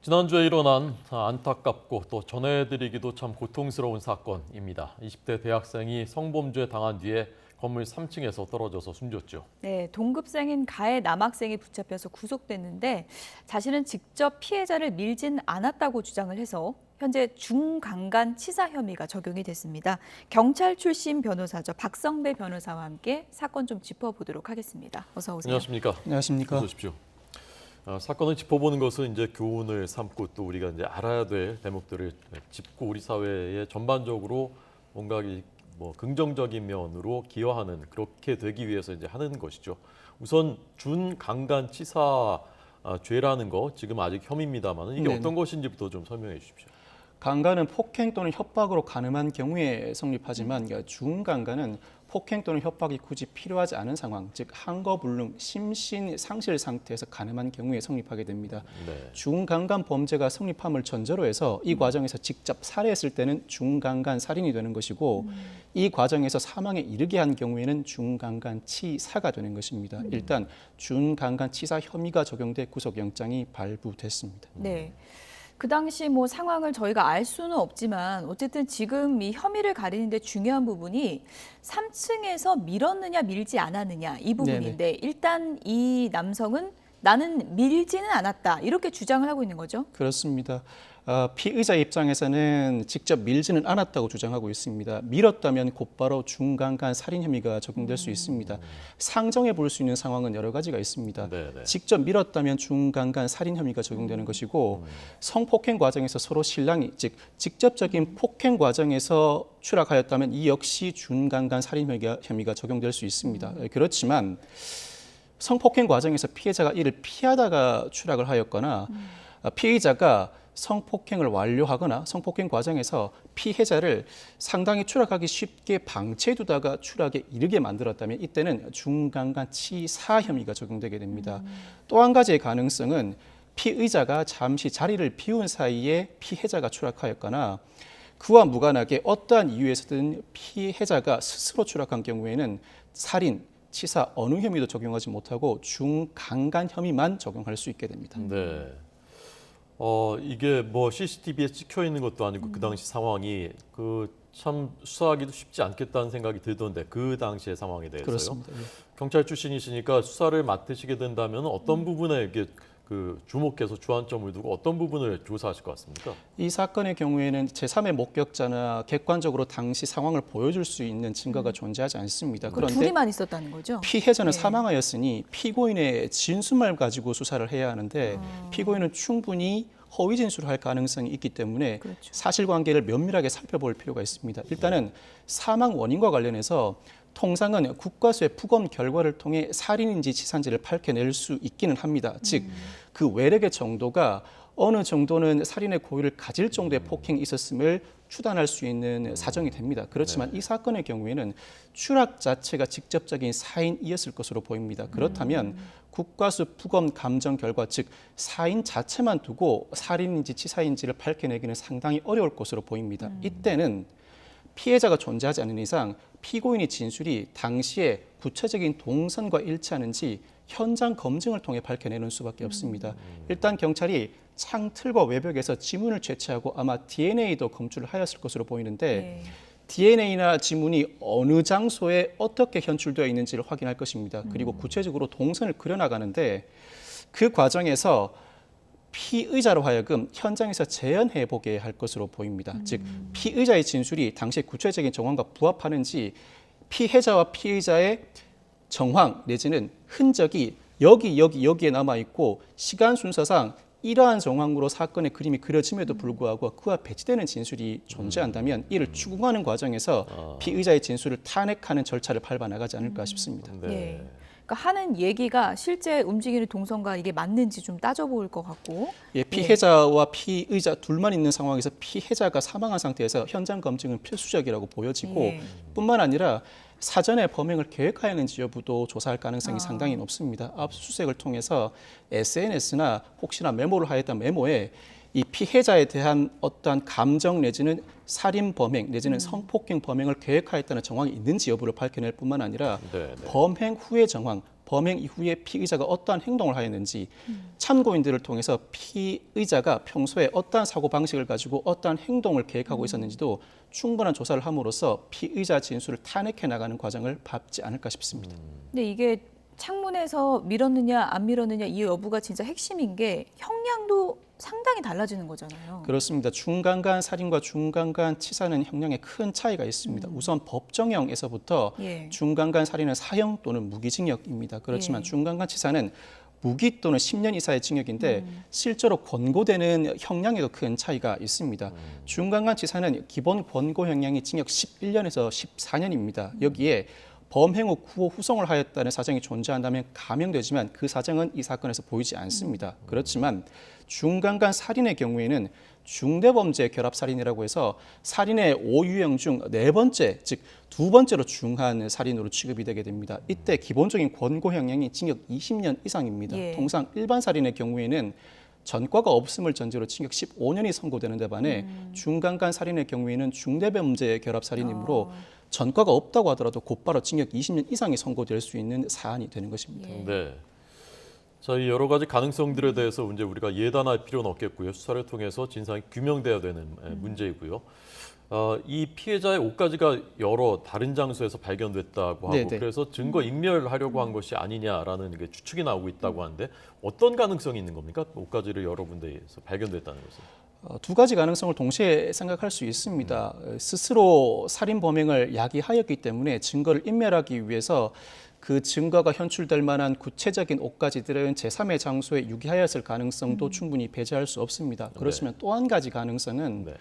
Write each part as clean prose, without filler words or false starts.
지난주에 일어난 안타깝고 또 전해드리기도 참 고통스러운 사건입니다. 20대 대학생이 성범죄 당한 뒤에 건물 3층에서 떨어져서 숨졌죠. 네, 동급생인 가해 남학생이 붙잡혀서 구속됐는데 자신은 직접 피해자를 밀진 않았다고 주장을 해서 현재 중강간 치사 혐의가 적용이 됐습니다. 경찰 출신 변호사죠. 박성배 변호사와 함께 사건 좀 짚어보도록 하겠습니다. 어서 오세요. 안녕하십니까? 안녕하십니까? 어서 오십시오. 사건을 짚어보는 것은 이제 교훈을 삼고 또 우리가 이제 알아야 될 대목들을 짚고 우리 사회에 전반적으로 뭔가 긍정적인 면으로 기여하는 그렇게 되기 위해서 이제 하는 것이죠. 우선 준강간치사 죄라는 거 지금 아직 혐의입니다만 이게 어떤 것인지부터 좀 설명해 주십시오. 강간은 폭행 또는 협박으로 가늠한 경우에 성립하지만 중강간은 폭행 또는 협박이 굳이 필요하지 않은 상황, 즉 항거불능, 심신 상실 상태에서 가늠한 경우에 성립하게 됩니다. 네. 중강간 범죄가 성립함을 전제로 해서 이 과정에서 직접 살해했을 때는 중강간 살인이 되는 것이고 이 과정에서 사망에 이르게 한 경우에는 중강간 치사가 되는 것입니다. 일단 중강간 치사 혐의가 적용돼 구속영장이 발부됐습니다. 네. 그 당시 상황을 저희가 알 수는 없지만 어쨌든 지금 이 혐의를 가리는데 중요한 부분이 3층에서 밀었느냐 밀지 않았느냐 이 부분인데 네네. 일단 이 남성은 나는 밀지는 않았다 이렇게 주장을 하고 있는 거죠. 그렇습니다. 피의자 입장에서는 직접 밀지는 않았다고 주장하고 있습니다. 밀었다면 곧바로 중강간 살인 혐의가 적용될 수 있습니다. 상정해 볼 수 있는 상황은 여러 가지가 있습니다. 네네. 직접 밀었다면 중강간 살인 혐의가 적용되는 것이고 성폭행 과정에서 서로 신랑이 즉 직접적인 폭행 과정에서 추락하였다면 이 역시 중강간 살인 혐의가 적용될 수 있습니다. 그렇지만 성폭행 과정에서 피해자가 이를 피하다가 추락을 하였거나 피의자가 성폭행을 완료하거나 성폭행 과정에서 피해자를 상당히 추락하기 쉽게 방치해두다가 추락에 이르게 만들었다면 이때는 중강간 치사 혐의가 적용되게 됩니다. 또 한 가지의 가능성은 피의자가 잠시 자리를 비운 사이에 피해자가 추락하였거나 그와 무관하게 어떠한 이유에서든 피해자가 스스로 추락한 경우에는 살인, 치사 어느 혐의도 적용하지 못하고 중강간 혐의만 적용할 수 있게 됩니다. 네. 이게 CCTV에 찍혀 있는 것도 아니고 그 당시 상황이 참 수사하기도 쉽지 않겠다는 생각이 들던데 그 당시의 상황에 대해서요. 그렇습니다. 경찰 출신이시니까 수사를 맡으시게 된다면 어떤 부분에 이게 주목해서 주안점을 두고 어떤 부분을 조사하실 것 같습니까? 이 사건의 경우에는 제3의 목격자나 객관적으로 당시 상황을 보여줄 수 있는 증거가 존재하지 않습니다. 그런데 둘이만 있었다는 거죠? 피해자는 네. 사망하였으니 피고인의 진술만 가지고 수사를 해야 하는데 피고인은 충분히 허위 진술을 할 가능성이 있기 때문에 그렇죠. 사실관계를 면밀하게 살펴볼 필요가 있습니다. 일단은 사망 원인과 관련해서 통상은 국과수의 부검 결과를 통해 살인인지 치사인지를 밝혀낼 수 있기는 합니다. 즉, 그 외력의 정도가 어느 정도는 살인의 고의를 가질 정도의 폭행이 있었음을 추단할 수 있는 사정이 됩니다. 그렇지만 이 사건의 경우에는 추락 자체가 직접적인 사인이었을 것으로 보입니다. 그렇다면 국과수 부검 감정 결과, 즉 사인 자체만 두고 살인인지 치사인지를 밝혀내기는 상당히 어려울 것으로 보입니다. 이때는 피해자가 존재하지 않는 이상 피고인의 진술이 당시에 구체적인 동선과 일치하는지 현장 검증을 통해 밝혀내는 수밖에 없습니다. 일단 경찰이 창틀과 외벽에서 지문을 채취하고 아마 DNA도 검출을 하였을 것으로 보이는데 네. DNA나 지문이 어느 장소에 어떻게 현출되어 있는지를 확인할 것입니다. 그리고 구체적으로 동선을 그려나가는데 그 과정에서 피의자로 하여금 현장에서 재현해 보게 할 것으로 보입니다. 즉 피의자의 진술이 당시 구체적인 정황과 부합하는지 피해자와 피의자의 정황 내지는 흔적이 여기에 남아 있고 시간 순서상 이러한 정황으로 사건의 그림이 그려짐에도 불구하고 그와 배치되는 진술이 존재한다면 이를 추궁하는 과정에서 피의자의 진술을 탄핵하는 절차를 밟아 나가지 않을까 싶습니다. 네. 그러니까 하는 얘기가 실제 움직이는 동선과 이게 맞는지 좀 따져볼 것 같고. 예, 피해자와 피의자 둘만 있는 상황에서 피해자가 사망한 상태에서 현장 검증은 필수적이라고 보여지고 예. 뿐만 아니라 사전에 범행을 계획하였는지 여부도 조사할 가능성이 상당히 높습니다. 압수수색을 통해서 SNS나 혹시나 메모를 하였던 메모에 이 피해자에 대한 어떠한 감정 내지는 살인 범행 내지는 성폭행 범행을 계획하였다는 정황이 있는지 여부를 밝혀낼 뿐만 아니라 범행 후의 정황, 범행 이후에 피의자가 어떠한 행동을 하였는지 참고인들을 통해서 피의자가 평소에 어떠한 사고방식을 가지고 어떠한 행동을 계획하고 있었는지도 충분한 조사를 함으로써 피의자 진술을 탄핵해 나가는 과정을 밟지 않을까 싶습니다. 근데 이게 창문에서 밀었느냐 안 밀었느냐 이 여부가 진짜 핵심인 게 형량도 상당히 달라지는 거잖아요. 그렇습니다. 중간간 살인과 중간간 치사는 형량에 큰 차이가 있습니다. 우선 법정형에서부터 예. 중간간 살인은 사형 또는 무기징역입니다. 그렇지만 예. 중간간 치사는 무기 또는 10년 이사의 징역인데 실제로 권고되는 형량에도 큰 차이가 있습니다. 중간간 치사는 기본 권고 형량이 징역 11년에서 14년입니다. 여기에 범행 후 구호 후송을 하였다는 사정이 존재한다면 감형되지만 그 사정은 이 사건에서 보이지 않습니다. 그렇지만 중간간 살인의 경우에는 중대범죄 결합살인이라고 해서 살인의 5유형 중 4번째, 즉 2번째로 중한 살인으로 취급이 되게 됩니다. 이때 기본적인 권고 형량이 징역 20년 이상입니다. 예. 통상 일반 살인의 경우에는 전과가 없음을 전제로 징역 15년이 선고되는 데 반해 중간간 살인의 경우에는 중대범죄 결합살인이므로 전과가 없다고 하더라도 곧바로 징역 20년 이상이 선고될 수 있는 사안이 되는 것입니다. 예. 네. 자, 이 여러 가지 가능성들에 대해서 이제 우리가 예단할 필요는 없겠고요. 수사를 통해서 진상이 규명돼야 되는 문제이고요. 이 피해자의 옷가지가 여러 다른 장소에서 발견됐다고 하고 네네. 그래서 증거 인멸하려고 한 것이 아니냐라는 게 추측이 나오고 있다고 하는데 어떤 가능성이 있는 겁니까? 옷가지를 여러 군데에서 발견됐다는 것은. 두 가지 가능성을 동시에 생각할 수 있습니다. 스스로 살인 범행을 야기하였기 때문에 증거를 인멸하기 위해서 그 증거가 현출될 만한 구체적인 옷가지들은 제3의 장소에 유기하였을 가능성도 충분히 배제할 수 없습니다. 그렇지만 또 한 가지 가능성은 네.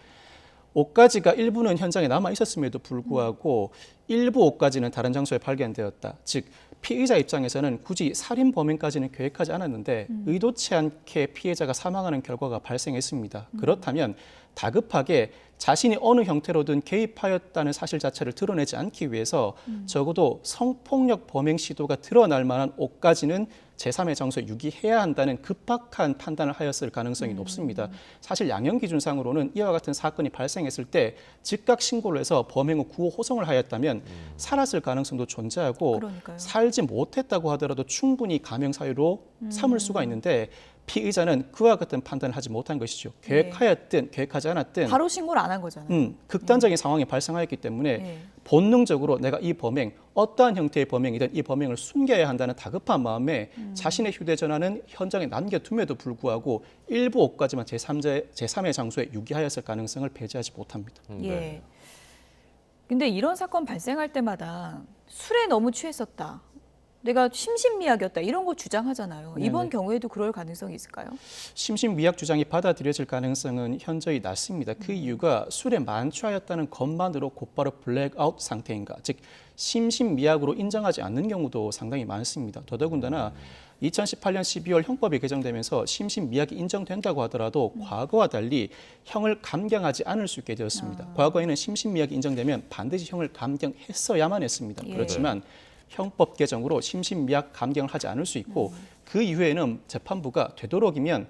옷가지가 일부는 현장에 남아 있었음에도 불구하고 일부 옷가지는 다른 장소에 발견되었다. 즉 피의자 입장에서는 굳이 살인 범행까지는 계획하지 않았는데 의도치 않게 피해자가 사망하는 결과가 발생했습니다. 그렇다면 다급하게 자신이 어느 형태로든 개입하였다는 사실 자체를 드러내지 않기 위해서 적어도 성폭력 범행 시도가 드러날 만한 옷가지는 제3의 장소에 유기해야 한다는 급박한 판단을 하였을 가능성이 높습니다. 사실 양형 기준상으로는 이와 같은 사건이 발생했을 때 즉각 신고를 해서 범행 후 구호 호송을 하였다면 살았을 가능성도 존재하고 그러니까요. 살지 못했다고 하더라도 충분히 감형 사유로 삼을 수가 있는데 피의자는 그와 같은 판단을 하지 못한 것이죠. 계획하였든 계획하지 않았든 바로 신고를 안 한 거잖아요. 극단적인 상황이 발생하였기 때문에 네. 본능적으로 내가 이 범행, 어떠한 형태의 범행이든 이 범행을 숨겨야 한다는 다급한 마음에 자신의 휴대전화는 현장에 남겨둠에도 불구하고 일부 옷까지만 제3의 장소에 유기하였을 가능성을 배제하지 못합니다. 예. 근데 이런 사건 발생할 때마다 술에 너무 취했었다. 내가 심신미약이었다. 이런 거 주장하잖아요. 네네. 이번 경우에도 그럴 가능성이 있을까요? 심신미약 주장이 받아들여질 가능성은 현저히 낮습니다. 그 이유가 술에 만취하였다는 것만으로 곧바로 블랙아웃 상태인가, 즉 심신미약으로 인정하지 않는 경우도 상당히 많습니다. 더더군다나 2018년 12월 형법이 개정되면서 심신미약이 인정된다고 하더라도 과거와 달리 형을 감경하지 않을 수 있게 되었습니다. 과거에는 심신미약이 인정되면 반드시 형을 감경했어야만 했습니다. 예. 그렇지만 형법 개정으로 심신미약 감경을 하지 않을 수 있고 그 이후에는 재판부가 되도록이면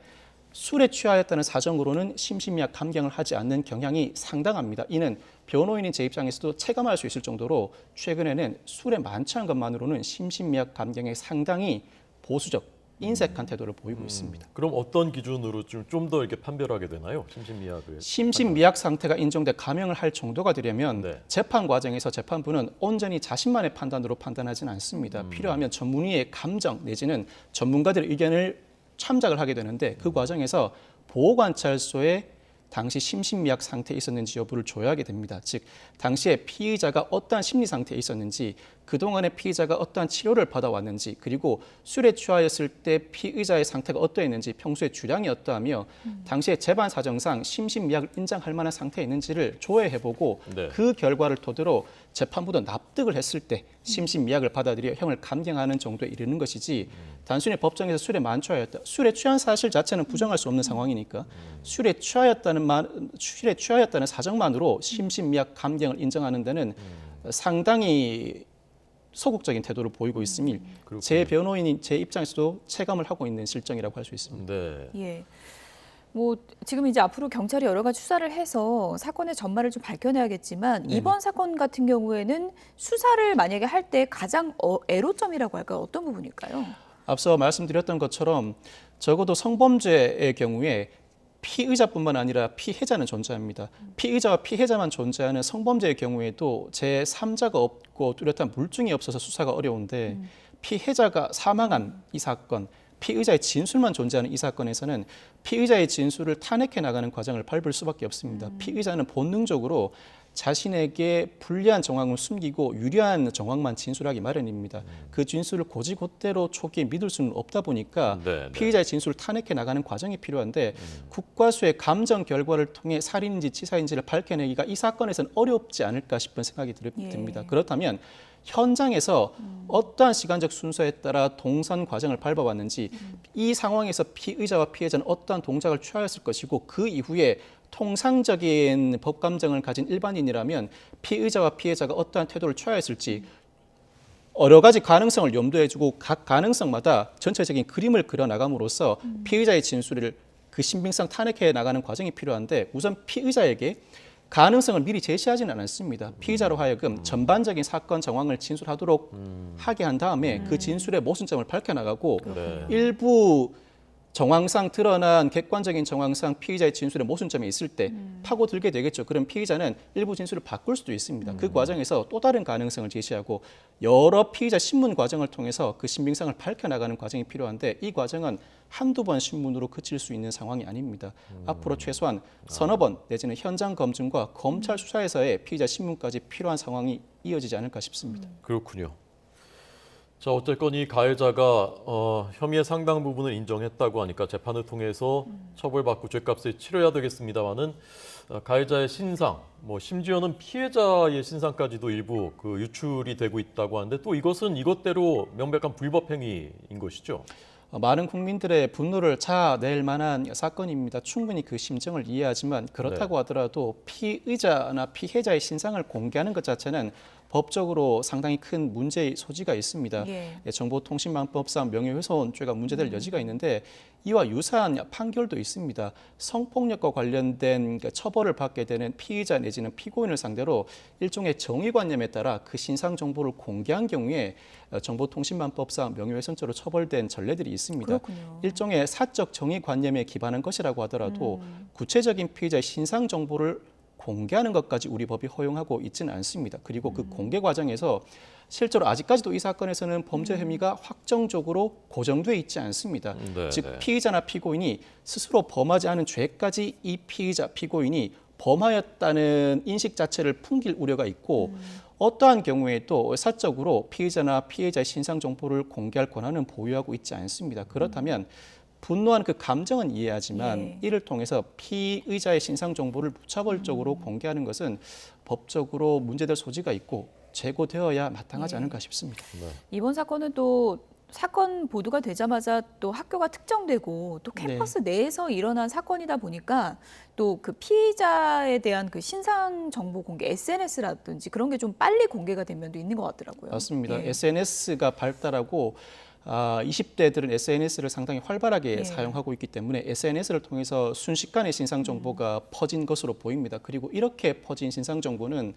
술에 취하였다는 사정으로는 심신미약 감경을 하지 않는 경향이 상당합니다. 이는 변호인인 제 입장에서도 체감할 수 있을 정도로 최근에는 술에 만취한 것만으로는 심신미약 감경에 상당히 보수적, 인색한 태도를 보이고 있습니다. 그럼 어떤 기준으로 좀 더 이렇게 판별하게 되나요? 심신미약을. 심신미약 상태가 인정돼 감형을 할 정도가 되려면 네. 재판 과정에서 재판부는 온전히 자신만의 판단으로 판단하지는 않습니다. 필요하면 전문의의 감정 내지는 전문가들의 의견을 참작을 하게 되는데 그 과정에서 보호관찰소에 당시 심신미약 상태에 있었는지 여부를 조회하게 됩니다. 즉 당시에 피의자가 어떠한 심리 상태에 있었는지, 그동안에 피의자가 어떠한 치료를 받아왔는지, 그리고 술에 취하였을 때 피의자의 상태가 어떠했는지, 평소에 주량이 어떠하며 당시에 재반 사정상 심신미약을 인정할 만한 상태에 있는지를 조회해보고 네. 그 결과를 토대로 재판부도 납득을 했을 때 심신미약을 받아들여 형을 감경하는 정도에 이르는 것이지 단순히 법정에서 술에 만취하였다. 술에 취한 사실 자체는 부정할 수 없는 상황이니까 술에 취하였다는 사정만으로 심신미약 감경을 인정하는 데는 상당히 소극적인 태도를 보이고 있으니 제 변호인인 제 입장에서도 체감을 하고 있는 실정이라고 할 수 있습니다. 네. 예. 뭐 지금 이제 앞으로 경찰이 여러 가지 수사를 해서 사건의 전말을 좀 밝혀내야겠지만 네네. 이번 사건 같은 경우에는 수사를 만약에 할 때 가장 애로점이라고 할까요? 어떤 부분일까요? 앞서 말씀드렸던 것처럼 적어도 성범죄의 경우에 피의자뿐만 아니라 피해자는 존재합니다. 피의자와 피해자만 존재하는 성범죄의 경우에도 제3자가 없고 뚜렷한 물증이 없어서 수사가 어려운데 피해자가 사망한 이 사건, 피의자의 진술만 존재하는 이 사건에서는 피의자의 진술을 탄핵해 나가는 과정을 밟을 수밖에 없습니다. 피의자는 본능적으로 자신에게 불리한 정황을 숨기고 유리한 정황만 진술하기 마련입니다. 그 진술을 곧이곧대로 초기에 믿을 수는 없다 보니까 네. 피의자의 진술을 탄핵해 나가는 과정이 필요한데 국과수의 감정 결과를 통해 살인인지 치사인지를 밝혀내기가 이 사건에서는 어렵지 않을까 싶은 생각이 듭니다. 그렇다면 현장에서 어떠한 시간적 순서에 따라 동선 과정을 밟아왔는지 이 상황에서 피의자와 피해자는 어떠한 동작을 취하였을 것이고 그 이후에 통상적인 법 감정을 가진 일반인이라면 피의자와 피해자가 어떠한 태도를 취하였을지 여러 가지 가능성을 염두에 두고 각 가능성마다 전체적인 그림을 그려 나감으로써 피의자의 진술을 그 신빙성 탄핵해 나가는 과정이 필요한데 우선 피의자에게 가능성을 미리 제시하지는 않습니다. 피의자로 하여금 전반적인 사건 정황을 진술하도록 하게 한 다음에 그 진술의 모순점을 밝혀나가고 네. 일부 정황상 드러난 객관적인 정황상 피의자의 진술에 모순점이 있을 때 파고들게 되겠죠. 그럼 피의자는 일부 진술을 바꿀 수도 있습니다. 그 과정에서 또 다른 가능성을 제시하고 여러 피의자 신문 과정을 통해서 그 신빙성을 밝혀나가는 과정이 필요한데 이 과정은 한두 번 신문으로 그칠 수 있는 상황이 아닙니다. 앞으로 최소한 서너 번 내지는 현장 검증과 검찰 수사에서의 피의자 신문까지 필요한 상황이 이어지지 않을까 싶습니다. 그렇군요. 자, 어쨌건 이 가해자가 혐의의 상당 부분을 인정했다고 하니까 재판을 통해서 처벌받고 죗값을 치러야 되겠습니다만은 가해자의 신상, 뭐 심지어는 피해자의 신상까지도 일부 그 유출이 되고 있다고 하는데 또 이것은 이것대로 명백한 불법 행위인 것이죠. 많은 국민들의 분노를 자아낼 만한 사건입니다. 충분히 그 심정을 이해하지만 그렇다고 하더라도 피의자나 피해자의 신상을 공개하는 것 자체는 법적으로 상당히 큰 문제의 소지가 있습니다. 정보통신망법상 명예훼손죄가 문제될 여지가 있는데 이와 유사한 판결도 있습니다. 성폭력과 관련된 처벌을 받게 되는 피의자 내지는 피고인을 상대로 일종의 정의관념에 따라 그 신상 정보를 공개한 경우에 정보통신망법상 명예훼손죄로 처벌된 전례들이 있습니다. 그렇군요. 일종의 사적 정의관념에 기반한 것이라고 하더라도 구체적인 피의자의 신상 정보를 공개하는 것까지 우리 법이 허용하고 있지는 않습니다. 그리고 그 공개 과정에서 실제로 아직까지도 이 사건에서는 범죄 혐의가 확정적으로 고정돼 있지 않습니다. 네, 즉 네. 피의자나 피고인이 스스로 범하지 않은 죄까지 이 피의자, 피고인이 범하였다는 인식 자체를 풍길 우려가 있고 어떠한 경우에도 사적으로 피의자나 피해자의 신상 정보를 공개할 권한은 보유하고 있지 않습니다. 그렇다면 분노한 그 감정은 이해하지만 이를 통해서 피의자의 신상 정보를 무차별적으로 공개하는 것은 법적으로 문제될 소지가 있고 제고되어야 마땅하지 않을까 싶습니다. 이번 사건은 또 사건 보도가 되자마자 또 학교가 특정되고 또 캠퍼스 내에서 일어난 사건이다 보니까 또 그 피의자에 대한 그 신상 정보 공개, SNS라든지 그런 게 좀 빨리 공개가 된 면도 있는 것 같더라고요. 맞습니다. SNS가 발달하고 20대들은 SNS를 상당히 활발하게 사용하고 있기 때문에 SNS를 통해서 순식간에 신상 정보가 퍼진 것으로 보입니다. 그리고 이렇게 퍼진 신상 정보는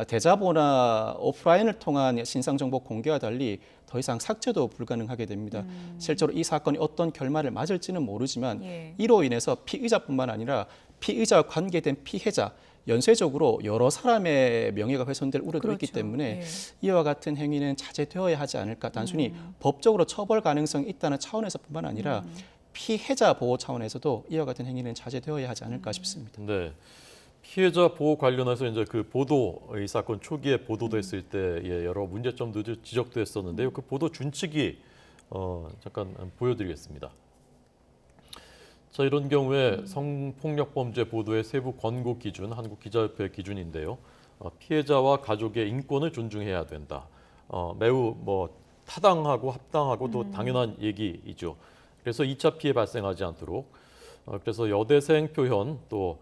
대자보나 오프라인을 통한 신상 정보 공개와 달리 더 이상 삭제도 불가능하게 됩니다. 실제로 이 사건이 어떤 결말을 맞을지는 모르지만 이로 인해서 피의자뿐만 아니라 피의자와 관계된 피해자, 연쇄적으로 여러 사람의 명예가 훼손될 우려도 있기 때문에 이와 같은 행위는 자제되어야 하지 않을까. 단순히 법적으로 처벌 가능성이 있다는 차원에서뿐만 아니라 피해자 보호 차원에서도 이와 같은 행위는 자제되어야 하지 않을까 싶습니다. 네. 피해자 보호 관련해서 이제 그 보도 이 사건 초기에 보도됐을 때 여러 문제점도 지적됐었는데요. 그 보도 준칙이 잠깐 보여드리겠습니다. 자, 이런 경우에 성폭력 범죄 보도의 세부 권고 기준, 한국기자협회 기준인데요. 피해자와 가족의 인권을 존중해야 된다. 매우 타당하고 합당하고 또 당연한 얘기이죠. 그래서 2차 피해 발생하지 않도록. 그래서 여대생 표현 또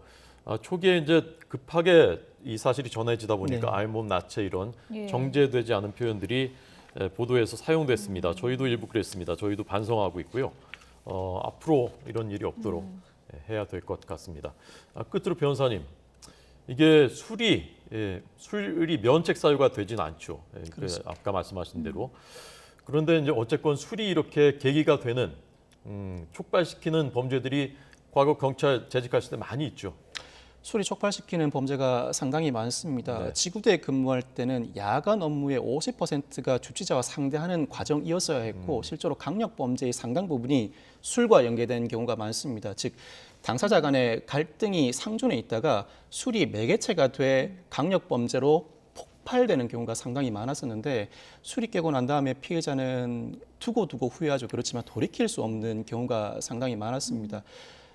초기에 이제 급하게 이 사실이 전해지다 보니까 알몸, 나체 이런 정제되지 않은 표현들이 보도에서 사용됐습니다. 저희도 일부 그랬습니다. 저희도 반성하고 있고요. 앞으로 이런 일이 없도록 해야 될 것 같습니다. 끝으로 변호사님, 이게 술이 면책 사유가 되진 않죠. 아까 말씀하신 대로. 그런데 이제 어쨌건 술이 이렇게 계기가 되는 촉발시키는 범죄들이 과거 경찰 재직하실 때 많이 있죠. 술이 촉발시키는 범죄가 상당히 많습니다. 네. 지구대에 근무할 때는 야간 업무의 50%가 주치자와 상대하는 과정이었어야 했고 실제로 강력 범죄의 상당 부분이 술과 연계된 경우가 많습니다. 즉 당사자 간의 갈등이 상존해 있다가 술이 매개체가 돼 강력 범죄로 폭발되는 경우가 상당히 많았었는데 술이 깨고 난 다음에 피해자는 두고두고 후회하죠. 그렇지만 돌이킬 수 없는 경우가 상당히 많았습니다.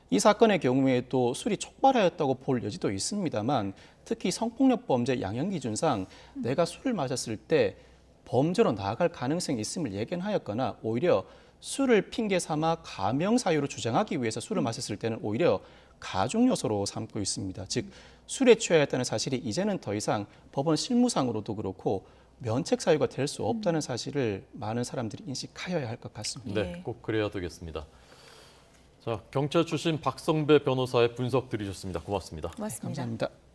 이 사건의 경우에도 술이 촉발하였다고 볼 여지도 있습니다만 특히 성폭력 범죄 양형 기준상 내가 술을 마셨을 때 범죄로 나아갈 가능성이 있음을 예견하였거나 오히려 술을 핑계 삼아 가명 사유로 주장하기 위해서 술을 마셨을 때는 오히려 가중 요소로 삼고 있습니다. 즉 술에 취하였다는 사실이 이제는 더 이상 법원 실무상으로도 그렇고 면책 사유가 될 수 없다는 사실을 많은 사람들이 인식하여야 할 것 같습니다. 네, 꼭 그래야 되겠습니다. 자, 경찰 출신 박성배 변호사의 분석 들으셨습니다. 고맙습니다. 고맙습니다. 감사합니다.